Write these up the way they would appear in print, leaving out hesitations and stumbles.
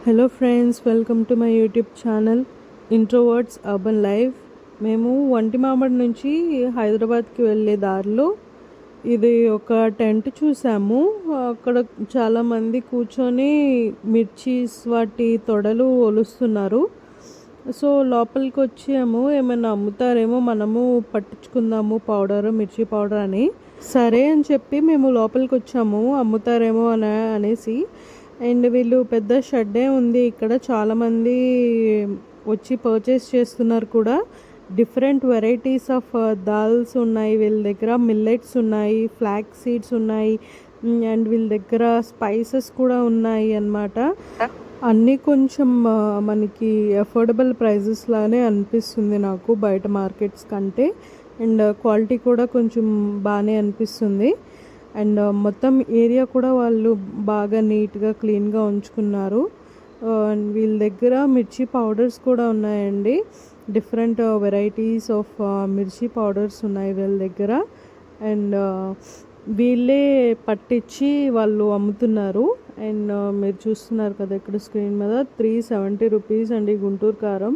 Hello friends, welcome to my YouTube channel introverts urban life. మేము వంటిమామిడి నుంచి హైదరాబాద్కి వెళ్ళే దారిలో ఇది ఒక టెంట్ చూసాము. అక్కడ చాలామంది కూర్చొని మిర్చీస్ వాటి తొడలు ఒలుస్తున్నారు. సో లోపలికి వచ్చాము, ఏమైనా అమ్ముతారేమో మనము పట్టించుకుందాము పౌడర్, మిర్చి పౌడర్ అని. సరే అని చెప్పి మేము లోపలికి వచ్చాము, అమ్ముతారేమో అనేసి. అండ్ వీళ్ళు పెద్ద షెడ్డే ఉంది, ఇక్కడ చాలామంది వచ్చి పర్చేస్ చేస్తున్నారు కూడా. డిఫరెంట్ వెరైటీస్ ఆఫ్ దాల్స్ ఉన్నాయి వీళ్ళ దగ్గర, మిల్లెట్స్ ఉన్నాయి, ఫ్లాక్ సీడ్స్ ఉన్నాయి, అండ్ వీళ్ళ దగ్గర స్పైసెస్ కూడా ఉన్నాయి అన్నమాట. అన్నీ కొంచెం మనకి అఫోర్డబుల్ ప్రైజెస్ లానే అనిపిస్తుంది నాకు బయట మార్కెట్స్ కంటే. అండ్ క్వాలిటీ కూడా కొంచెం బాగానే అనిపిస్తుంది. అండ్ మొత్తం ఏరియా కూడా వాళ్ళు బాగా నీట్గా క్లీన్గా ఉంచుకున్నారు. అండ్ వీళ్ళ దగ్గర మిర్చి పౌడర్స్ కూడా ఉన్నాయండి. డిఫరెంట్ వెరైటీస్ ఆఫ్ మిర్చి పౌడర్స్ ఉన్నాయి వీళ్ళ దగ్గర. అండ్ వీళ్ళే పట్టించి వాళ్ళు అమ్ముతున్నారు. అండ్ మీరు చూస్తున్నారు కదా ఇక్కడ స్క్రీన్ మీద 370 రూపీస్ అండి గుంటూరు కారం.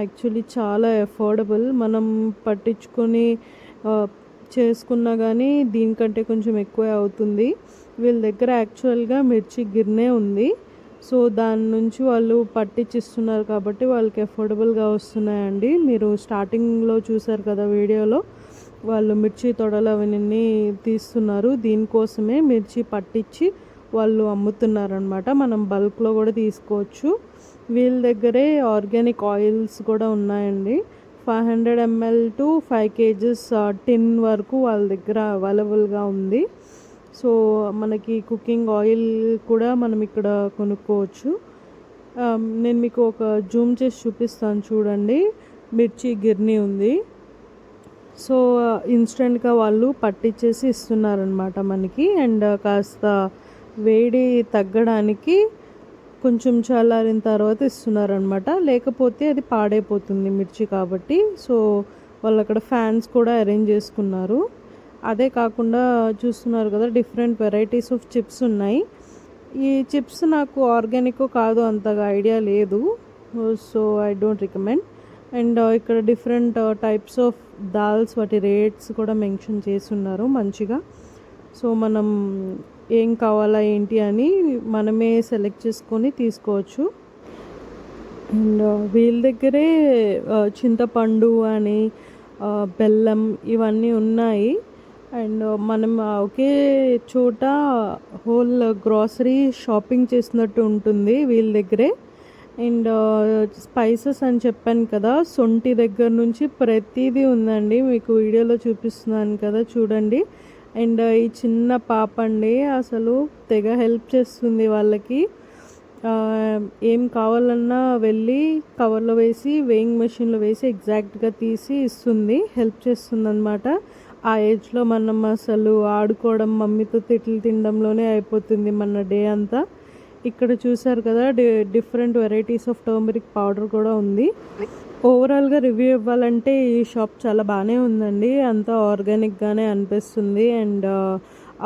యాక్చువల్లీ చాలా అఫోర్డబుల్. మనం పట్టించుకొని చేసుకున్నా కానీ దీనికంటే కొంచెం ఎక్కువే అవుతుంది. వీళ్ళ దగ్గర యాక్చువల్గా మిర్చి గిన్నె ఉంది. సో దాని నుంచి వాళ్ళు పట్టించిస్తున్నారు కాబట్టి వాళ్ళకి అఫోర్డబుల్గా వస్తున్నాయండి. మీరు స్టార్టింగ్లో చూసారు కదా వీడియోలో, వాళ్ళు మిర్చి తొడలు అవన్నీ తీస్తున్నారు. దీనికోసమే మిర్చి పట్టించి వాళ్ళు అమ్ముతున్నారనమాట. మనం బల్క్లో కూడా తీసుకోవచ్చు. వీళ్ళ దగ్గరే ఆర్గానిక్ ఆయిల్స్ కూడా ఉన్నాయండి. 500 ml టు 5 kgs టిన్ వరకు వాళ్ళ దగ్గర అవైలబుల్గా ఉంది. సో మనకి కుకింగ్ ఆయిల్ కూడా మనం ఇక్కడ కొనుక్కోవచ్చు. నేను మీకు ఒక జూమ్ చేసి చూపిస్తాను చూడండి. మిర్చి గిర్నీ ఉంది. సో ఇన్స్టెంట్గా వాళ్ళు పట్టించేసి ఇస్తున్నారనమాట మనకి. అండ్ కాస్త వేడి తగ్గడానికి కొంచెం చల్లారిన తర్వాత ఇస్తున్నారనమాట, లేకపోతే అది పాడైపోతుంది మిర్చి కాబట్టి. సో వాళ్ళు అక్కడ ఫ్యాన్స్ కూడా అరేంజ్ చేసుకున్నారు. అదే కాకుండా చూస్తున్నారు కదా, డిఫరెంట్ వెరైటీస్ ఆఫ్ చిప్స్ ఉన్నాయి. ఈ చిప్స్ నాకు ఆర్గానిక్ కాదు అంతగా ఐడియా లేదు, so I don't recommend. And ఇక్కడ డిఫరెంట్ టైప్స్ ఆఫ్ దాల్స్ వాటి రేట్స్ కూడా మెన్షన్ చేసి ఉన్నారు మంచిగా. సో మనం ఏం కావాలా ఏంటి అని మనమే సెలెక్ట్ చేసుకొని తీసుకోవచ్చు. అండ్ వీళ్ళ దగ్గరే చింతపండు అని, బెల్లం ఇవన్నీ ఉన్నాయి. అండ్ మనం ఒకే చోట హోల్ గ్రాసరీ షాపింగ్ చేసినట్టు ఉంటుంది వీళ్ళ దగ్గరే. అండ్ స్పైసెస్ అని చెప్పాను కదా, సొంటి దగ్గర నుంచి ప్రతిదీ ఉందండి. మీకు వీడియోలో చూపిస్తున్నాను కదా చూడండి. అండ్ ఈ చిన్న పాప అండి అసలు తెగ హెల్ప్ చేస్తుంది వాళ్ళకి. ఏం కావాలన్నా వెళ్ళి కవర్లో వేసి వేయింగ్ మెషిన్లో వేసి ఎగ్జాక్ట్గా తీసి ఇస్తుంది, హెల్ప్ చేస్తుంది అనమాట. ఆ ఏజ్లో మనం అసలు ఆడుకోవడం, మమ్మీతో తిట్లు తినడంలోనే అయిపోతుంది మన డే అంతా. ఇక్కడ చూసారు కదా, different varieties of turmeric powder కూడా ఉంది. ఓవరాల్గా రివ్యూ ఇవ్వాలంటే ఈ షాప్ చాలా బాగానే ఉందండి. అంతా ఆర్గానిక్గానే అనిపిస్తుంది. అండ్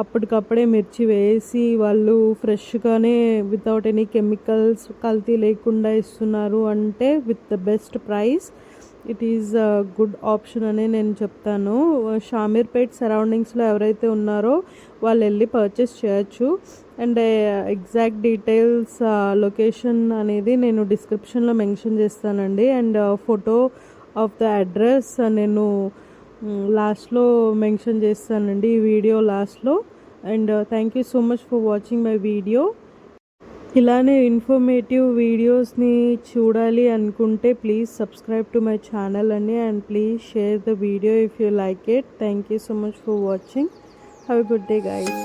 అప్పటికప్పుడే మిర్చి వేసి వాళ్ళు ఫ్రెష్గానే వితౌట్ ఎనీ కెమికల్స్, కల్తీ లేకుండా ఇస్తున్నారు అంటే with the best price. It is good option అని నేను చెప్తాను. షామీర్పేట్ సరౌండింగ్స్లో ఎవరైతే ఉన్నారో వాళ్ళు వెళ్ళి పర్చేస్ చేయొచ్చు. అండ్ ఎగ్జాక్ట్ డీటెయిల్స్, లొకేషన్ అనేది నేను డిస్క్రిప్షన్లో మెన్షన్ చేస్తానండి. And photo of the address నేను లాస్ట్లో మెన్షన్ చేస్తానండి ఈ వీడియో లాస్ట్లో. And thank you so much for watching my video. ఇలానే ఇన్ఫర్మేటివ్ వీడియోస్ని చూడాలి అనుకుంటే please subscribe to my channel అండి. And please share the video if you like it. Thank you so much for watching. Have a good day guys.